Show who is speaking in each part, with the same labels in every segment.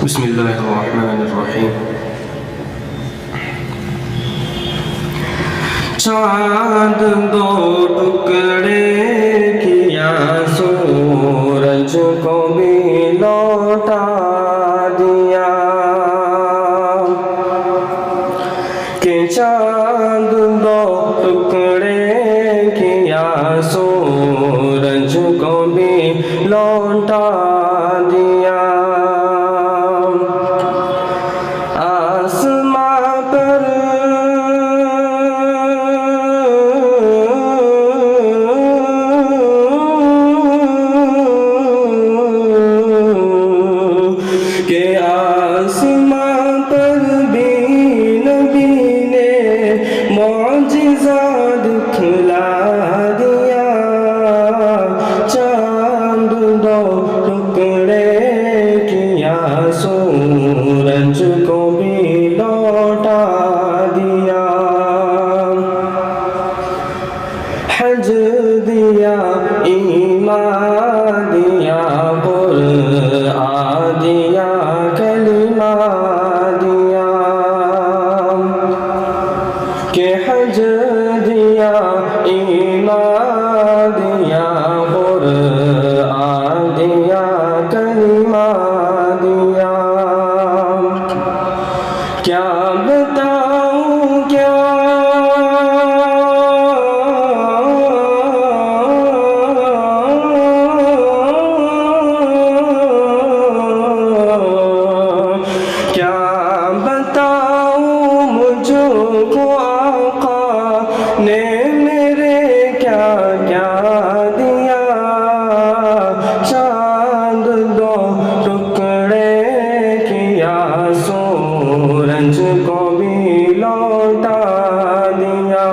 Speaker 1: بسم الله الرحمن الرحيم चांद दो टुकड़े किया सूरज को भी लौटा दिया कि चांद दो टुकड़े किया सूरज को भी लौटा दिया आसमां पर के आसमां पर भी नबी ने मौजिज़ा दिखला दिया चांद दो टुकड़े किया सूरज को भी लौटा दिया हज दिया ईमान दिया कुरआन दिया कलिमा दिया कि हज दिया ईमान दिया कुरआन दिया कलिमा दिया क्या बताऊं क्या क्या बताऊं मुझको आका ने मेरे क्या क्या दिया चांद दो टुकड़े किया सूरज को भी लौटा दिया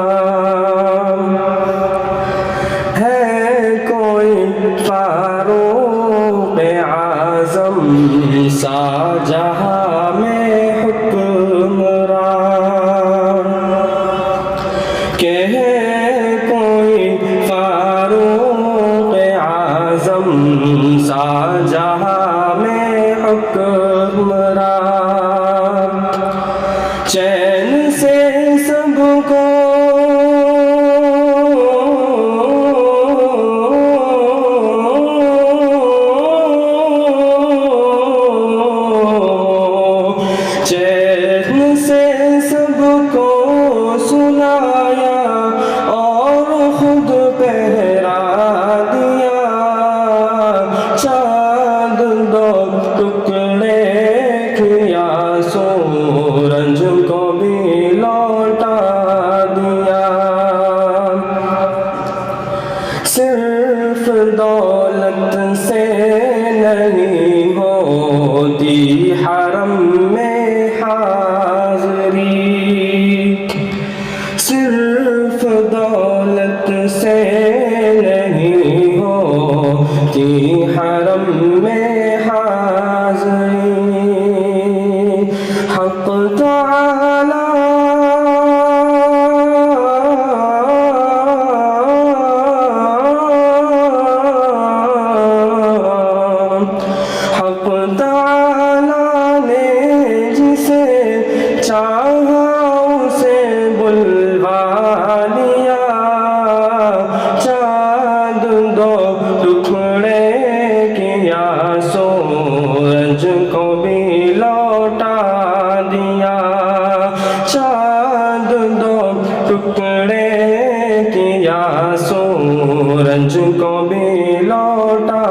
Speaker 1: है कोई फारूक आज़म सा जहां में हुक्मरान के है कोई फारूक आज़म सा जहां में हुक्मरान चैन से सबको चैन से सबको सुनाया और खुद पहरा दिया चांद दो टुकड़े किया सूरज को भी लौटा दिया सिर्फ दौलत से नहीं होती हरम में हाज़री सिर्फ दौलत से नहीं होती हरम में हाज़री हक़ तआला हक़ तआला ने जिसे चाहा उसे बुलवा लिया चांद दो टुकड़े किया सूरज को भी लौटा दिया चांद दो टुकड़े किया सूरज को भी लौटा